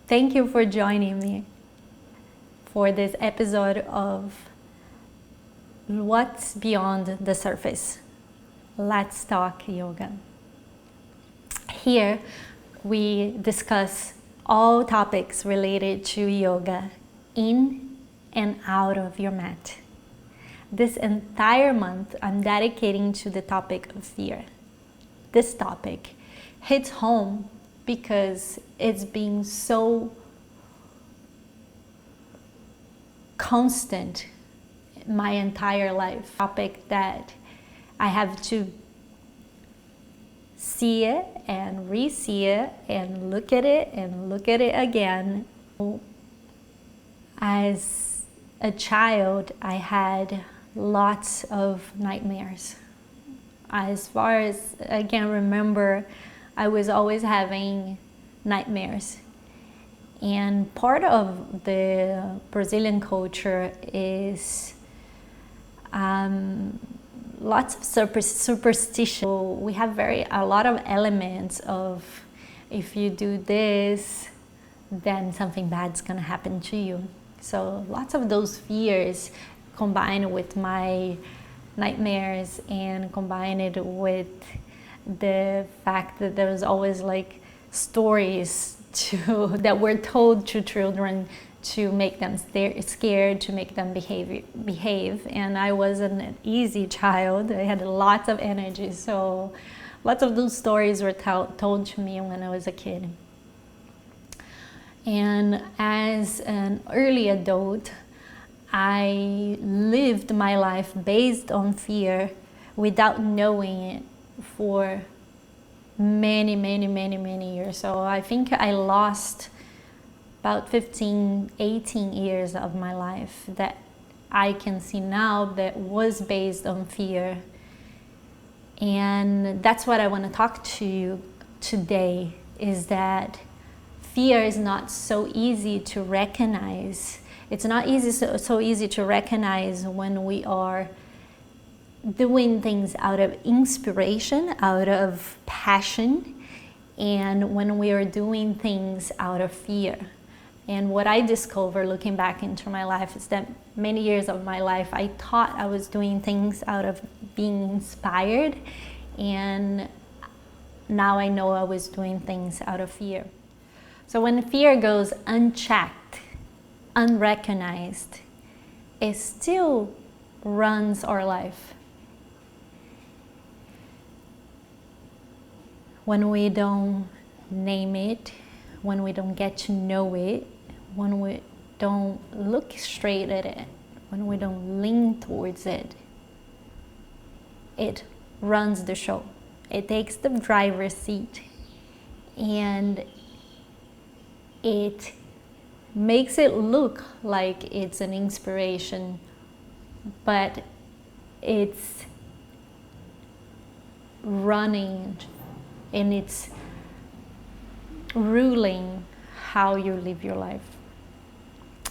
Thank you for joining me for this episode of What's Beyond the Surface. Let's talk yoga. Here we discuss all topics related to yoga in and out of your mat. This entire month I'm dedicating to the topic of fear. This topic hits home because it's been so constant my entire life. Topic that I have to see it and re-see it and look at it and look at it again. As a child, I had lots of nightmares. As far as I can remember, I was always having nightmares. And part of the Brazilian culture is lots of superstition. We have a lot of elements of, if you do this, then something bad's gonna happen to you. So lots of those fears combined with my nightmares and combined with the fact that there was always like stories that were told to children to make them scared, to make them behave. And I was an easy child. I had lots of energy, so lots of those stories were told to me when I was a kid. And as an early adult, I lived my life based on fear without knowing it for many years. So I think I lost about 15, 18 years of my life that I can see now that was based on fear. And that's what I want to talk to you today, is that fear is not so easy to recognize. It's not so easy to recognize when we are doing things out of inspiration, out of passion, and when we are doing things out of fear. And what I discovered looking back into my life is that many years of my life I thought I was doing things out of being inspired, and now I know I was doing things out of fear. So when fear goes unchecked, unrecognized, it still runs our life. When we don't name it, when we don't get to know it, when we don't look straight at it, when we don't lean towards it, it runs the show. It takes the driver's seat and it makes it look like it's an inspiration, but it's running and it's ruling how you live your life.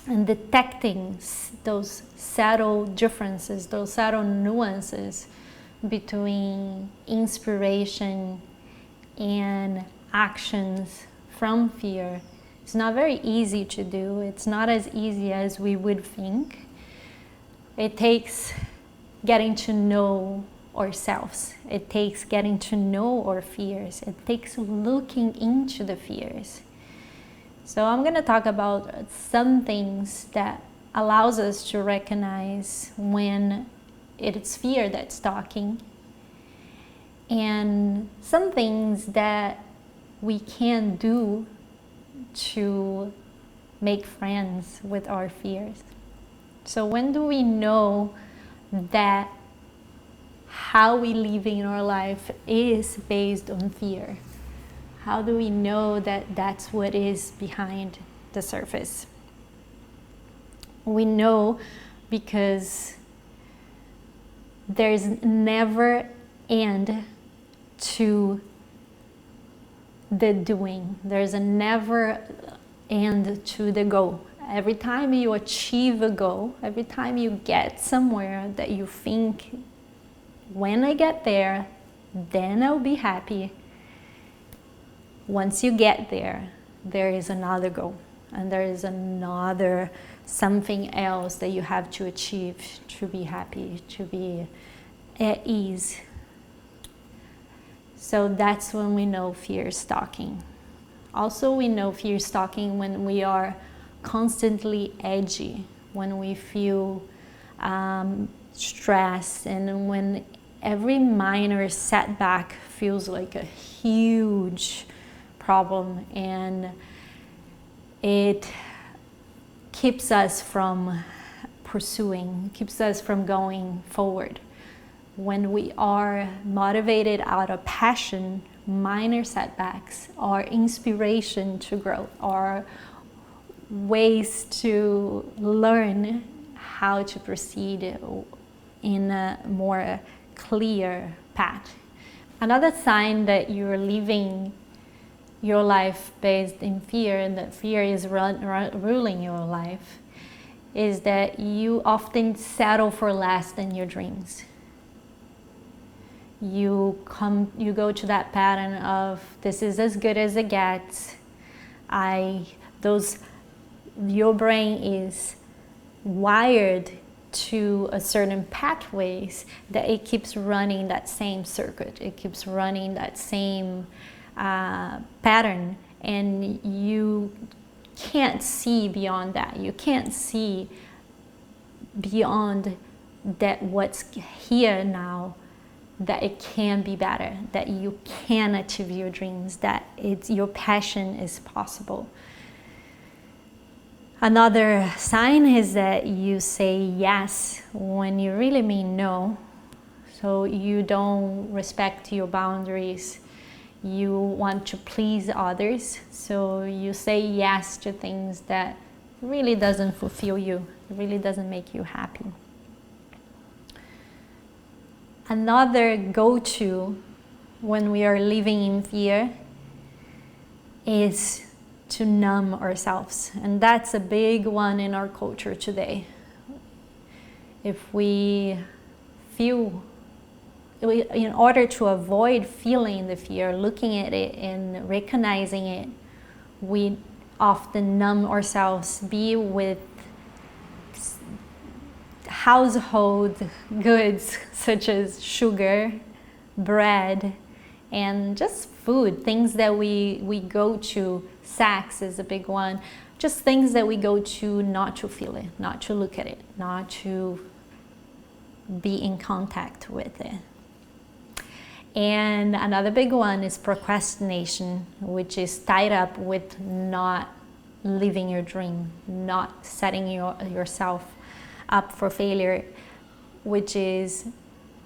And detecting those subtle differences, those subtle nuances between inspiration and actions from fear, it's not very easy to do. It's not as easy as we would think. It takes getting to know ourselves. It takes getting to know our fears. It takes looking into the fears. So I'm going to talk about some things that allows us to recognize when it's fear that's talking, and some things that we can do to make friends with our fears. So when do we know that how we live in our life is based on fear? How do we know that that's what is behind the surface? We know because there's never end to the doing. There's a never end to the goal. Every time you achieve a goal, every time you get somewhere that you think, when I get there, then I'll be happy. Once you get there, there is another goal, and there is another something else that you have to achieve to be happy, to be at ease. So that's when we know fear is stalking. Also, we know fear is stalking when we are constantly edgy, when we feel stressed, and when every minor setback feels like a huge problem, and it keeps us from pursuing, keeps us from going forward. When we are motivated out of passion, minor setbacks are inspiration to grow, are ways to learn how to proceed in a more clear path. Another sign that you're living your life based in fear, and that fear is ruling your life, is that you often settle for less than your dreams. You go to that pattern of, this is as good as it gets. Your brain is wired to a certain pathways that it keeps running that same circuit. It keeps running that same pattern, and you can't see beyond that. You can't see beyond that what's here now, that it can be better, that you can achieve your dreams, that your passion is possible. Another sign is that you say yes when you really mean no. So you don't respect your boundaries. You want to please others. So you say yes to things that really doesn't fulfill you, really doesn't make you happy. Another go-to when we are living in fear is to numb ourselves. And that's a big one in our culture today. If we feel, in order to avoid feeling the fear, looking at it and recognizing it, we often numb ourselves, be with household goods such as sugar, bread, and just food, things that we go to. Sex is a big one. Just things that we go to not to feel it, not to look at it, not to be in contact with it. And another big one is procrastination, which is tied up with not living your dream, not setting yourself up for failure, which is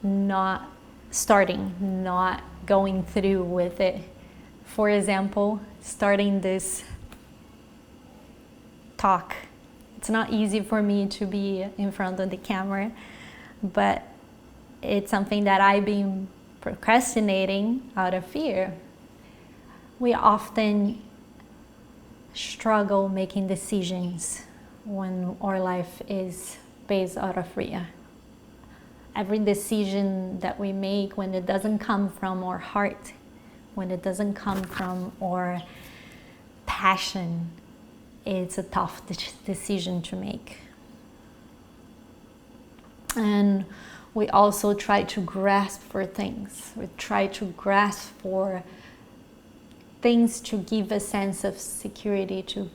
not starting, not going through with it. For example, starting this talk. It's not easy for me to be in front of the camera, but it's something that I've been procrastinating out of fear. We often struggle making decisions when our life is based out of fear. Every decision that we make, when it doesn't come from our heart, when it doesn't come from our passion, it's a tough decision to make. And we also try to grasp for things. We try to grasp for things to give a sense of security, to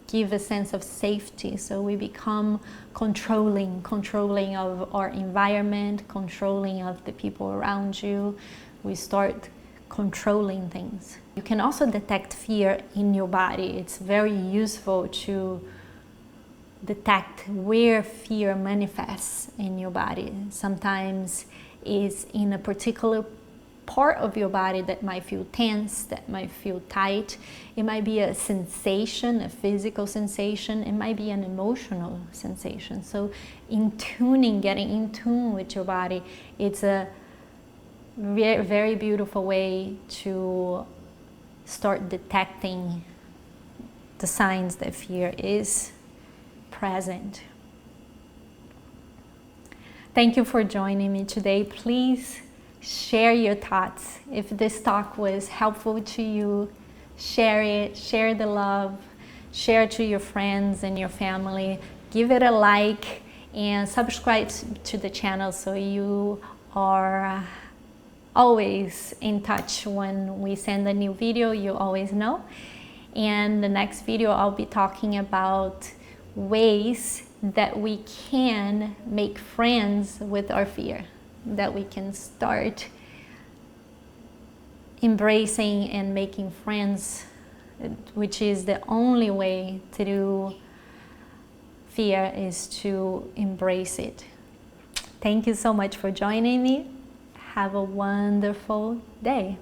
give a sense of safety. So we become controlling of our environment, controlling of the people around you. We start controlling things. You can also detect fear in your body. It's very useful to detect where fear manifests in your body. Sometimes it's in a particular part of your body that might feel tense, that might feel tight. It might be a sensation, a physical sensation. It might be an emotional sensation. So getting in tune with your body, it's a very beautiful way to start detecting the signs that fear is present. Thank you for joining me today. Please share your thoughts. If this talk was helpful to you, share it, share the love, share it to your friends and your family, give it a like, and subscribe to the channel so you are always in touch. When we send a new video, you always know. And the next video, I'll be talking about ways that we can make friends with our fear, that we can start embracing and making friends, which is the only way to do fear, is to embrace it. Thank you so much for joining me. Have a wonderful day.